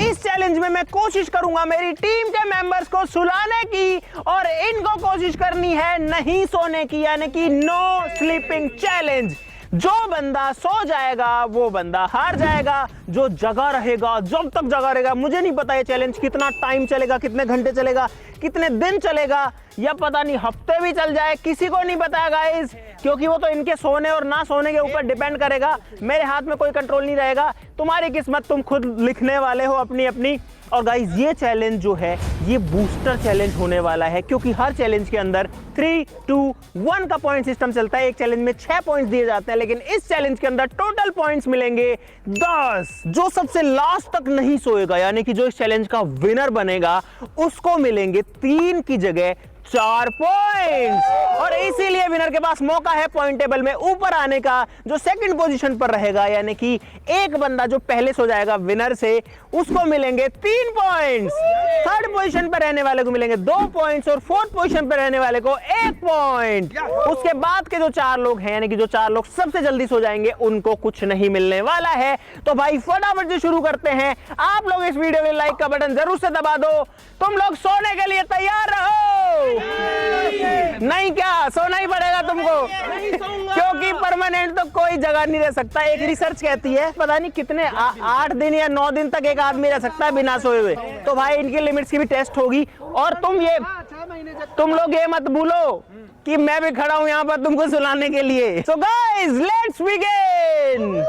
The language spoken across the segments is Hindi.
इस चैलेंज में मैं कोशिश करूंगा मेरी टीम के मेंबर्स को सुलाने की और इनको कोशिश करनी है नहीं सोने की, यानी कि नो स्लीपिंग चैलेंज। जो बंदा सो जाएगा वो बंदा हार जाएगा, जो जगा रहेगा जब तक जगा रहेगा। मुझे नहीं पता ये चैलेंज कितना टाइम चलेगा, कितने घंटे चलेगा, कितने दिन चलेगा, या पता नहीं हफ्ते भी चल जाए, किसी को नहीं पता गाइस, क्योंकि वो तो इनके सोने और ना सोने के ऊपर डिपेंड करेगा। मेरे हाथ में कोई कंट्रोल नहीं रहेगा। तुम्हारी किस्मत तुम खुद लिखने वाले हो अपनी अपनी। और गाइस ये चैलेंज जो है ये बूस्टर चैलेंज होने वाला है, क्योंकि हर चैलेंज के अंदर 3, 2, 1 का पॉइंट सिस्टम चलता है। एक चैलेंज में 6 पॉइंट्स दिए जाते हैं, लेकिन इस चैलेंज के अंदर टोटल पॉइंट्स मिलेंगे 10। जो सबसे लास्ट तक नहीं सोएगा, यानी कि जो इस चैलेंज का विनर बनेगा, उसको मिलेंगे 3 की जगह 4 पॉइंट्स। और इसीलिए विनर के पास मौका है पॉइंट टेबल में ऊपर आने का। जो सेकंड पोजीशन पर रहेगा, यानी कि एक बंदा जो पहले सो जाएगा विनर से, उसको मिलेंगे 3 पॉइंट्स। थर्ड पोजीशन पर रहने वाले को मिलेंगे 2 पॉइंट्स और फोर्थ पोजीशन पर रहने वाले को 1 पॉइंट। उसके बाद के जो 4 लोग हैं, यानी कि जो 4 लोग सबसे जल्दी सो जाएंगे, उनको कुछ नहीं मिलने वाला है। तो भाई फटाफट से शुरू करते हैं। आप लोग इस वीडियो में लाइक का बटन जरूर से दबा दो। तुम लोग सोने के लिए तैयार रहो। नहीं क्या सोना ही पड़ेगा तुमको, क्योंकि परमानेंट तो कोई जगह नहीं रह सकता। एक रिसर्च कहती है पता नहीं कितने 8 दिन या 9 दिन तक एक आदमी रह सकता है बिना सोए हुए। तो भाई इनकी लिमिट्स की भी टेस्ट होगी। और तुम लोग ये मत भूलो कि मैं भी खड़ा हूं यहाँ पर तुमको सुलाने के लिए। So guys let's begin.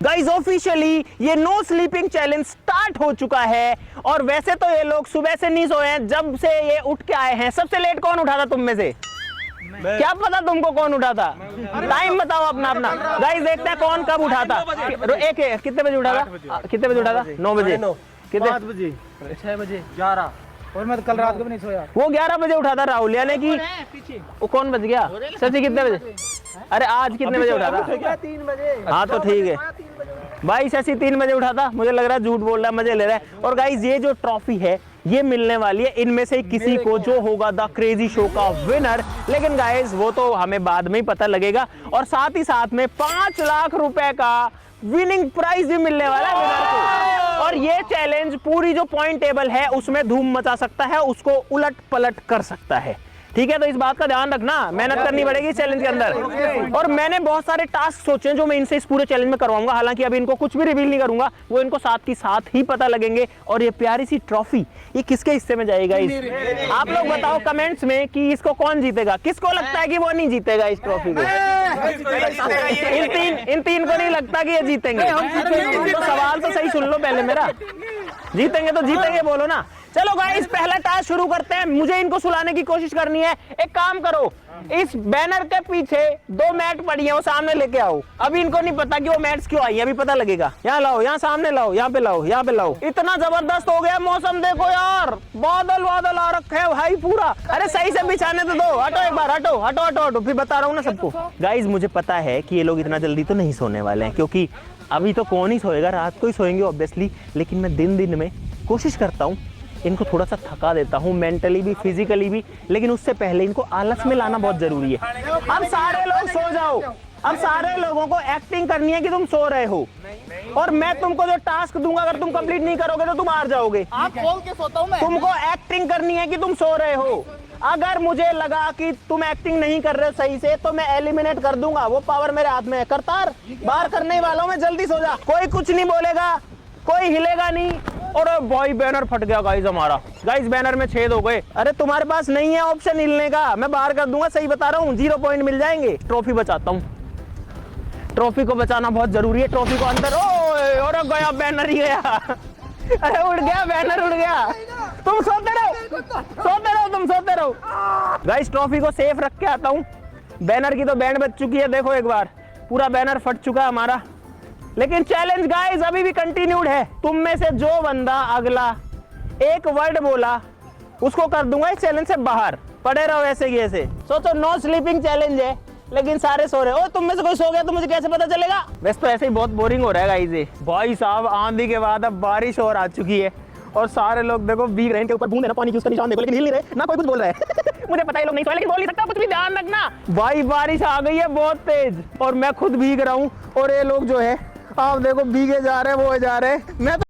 Guys officially ये नो स्लीपिंग चैलेंज स्टार्ट हो चुका है। और वैसे तो ये लोग सुबह से नहीं सोए हैं, जब से ये उठ के आए हैं। सबसे लेट कौन उठा था तुम में से? क्या पता तुमको कौन उठा था? टाइम बताओ अपना अपना। गाइस देखते हैं कौन कब उठा था। कितने बजे उठा था? कितने बजे उठा था? 9 बजे। कितने? 5 बजे, 6 बजे, 11। और मैं तो कल रात को भी नहीं सोया। वो 11 बजे उठा था राहुल, यानी कि वो कौन बच गया? सची कितने बजे? अरे आज कितने बजे उठा था? 3 बजे। हाँ तो ठीक है भाई, शशि 3 बजे उठा था। मुझे लग रहा है झूठ बोल रहा है, मजे ले रहा है। और गाइस ये जो ट्रॉफी है ये मिलने वाली है इनमें से किसी को, जो होगा द क्रेजी शो का विनर। लेकिन गाइस वो तो हमें बाद में ही पता लगेगा। और साथ ही साथ में 5 लाख रुपए का विनिंग प्राइज भी मिलने वाला है विनर को। और ये चैलेंज पूरी जो पॉइंट टेबल है उसमें धूम मचा सकता है, उसको उलट पलट कर सकता है। ठीक है, तो इस बात का ध्यान रखना, मेहनत करनी पड़ेगी इस चैलेंज के अंदर। और मैंने बहुत सारे टास्क सोचे हैं जो मैं इनसे इस पूरे चैलेंज में करवाऊंगा। हालांकि अभी इनको कुछ भी रिवील नहीं करूंगा, वो इनको साथ की साथ ही पता लगेंगे। और ये प्यारी सी ट्रॉफी ये किसके हिस्से में जाएगा? आप लोग बताओ कमेंट्स में कि इसको कौन जीतेगा। किसको लगता है कि वो नहीं जीतेगा इस ट्रॉफी को? इन तीन को नहीं लगता कि ये जीतेंगे? तो सवाल तो सही सुन लो पहले मेरा। जीतेंगे तो जीतेंगे बोलो ना। चलो गाइस पहला टास्क शुरू करते हैं। मुझे इनको सुलाने की कोशिश करनी है। एक काम करो, इस बैनर के पीछे 2 मैट पड़ी है, वो सामने लेके आओ। अभी इनको नहीं पता कि वो मैट्स क्यों आई है, अभी पता लगेगा। यहाँ लाओ, यहाँ सामने लाओ, यहाँ पे लाओ, यहाँ पे लाओ। इतना जबरदस्त हो गया मौसम, देखो यार, बादल बादल आ रखे है भाई पूरा। अरे सही से बिछाने तो दो। हटो एक बार, हटो हटो हटो हटो, फिर बता रहा हूँ ना सबको। गाइस मुझे पता है कि ये लोग इतना जल्दी तो नहीं सोने वाले हैं, क्योंकि अभी तो कौन ही सोएगा, रात को ही सोएंगे ऑब्वियसली। लेकिन मैं दिन में कोशिश करता हूँ इनको थोड़ा सा थका देता हूँ, मेंटली भी फिजिकली भी। लेकिन उससे पहले इनको आलस में लाना बहुत जरूरी है। अब सारे लोग सो जाओ। अब सारे लोगों को एक्टिंग करनी है कि तुम सो रहे हो। और मैं तुमको जो टास्क दूंगा, अगर तुम कंप्लीट नहीं करोगे तो तुम हार जाओगे। आप खोल के सोता हूँ मैं। तुमको एक्टिंग करनी है कि तुम सो रहे हो। अगर मुझे लगा कि तुम एक्टिंग नहीं कर रहे हो सही से, तो मैं एलिमिनेट कर दूंगा। वो पावर मेरे हाथ में है। करतार बाहर करने वालों में, जल्दी सो जा। कोई कुछ नहीं बोलेगा, कोई हिलेगा नहीं। और भाई बैनर फट गया गाइस हमारा। गाइस बैनर में छेद हो गए। अरे तुम्हारे पास नहीं है ऑप्शन हिलने का, मैं बाहर कर दूंगा। सही बता रहा हूँ, 0 पॉइंट मिल जाएंगे। ट्रॉफी बचाता हूँ, ट्रॉफी को बचाना बहुत जरूरी है। ट्रॉफी को अंदर, और गया बैनर ही गया। अरे उड़ गया बैनर, उड़ गया। तुम सोते रहो, सोते रहो, तुम सोते रहो। गाइस ट्रॉफी को सेफ रख के आता हूँ। बैनर की तो बैंड बज चुकी है, देखो एक बार पूरा बैनर फट चुका है हमारा। लेकिन चैलेंज गाइस अभी भी कंटिन्यूड है। तुम में से जो बंदा अगला एक वर्ड बोला, उसको कर दूंगा इस चैलेंज से बाहर। पड़े रहो ऐसे की ऐसे। सोचो नो स्लीपिंग चैलेंज है, लेकिन सारे सो रहे हो। तुम में से कोई सो गया तो मुझे कैसे पता चलेगा? वैसे तो ऐसे ही बहुत बोरिंग हो रहा है गाइस ये। भाई साहब आंधी के बाद अब बारिश और आ चुकी है, और सारे लोग देखो भीग रहे हैं, इनके ऊपर बूंद है ना पानी की, उसका निशान देखो, लेकिन हिल नहीं रहे, ना कोई कुछ बोल रहा है। मुझे पता है लोग नहीं सोए, लेकिन बोल नहीं सकता, कुछ भी ध्यान रखना भाई। बारिश आ गई है बहुत तेज और मैं खुद भीग रहा हूँ, और ये लोग जो है आप देखो भीगे जा रहे हैं, वो जा रहे हैं। मैं तो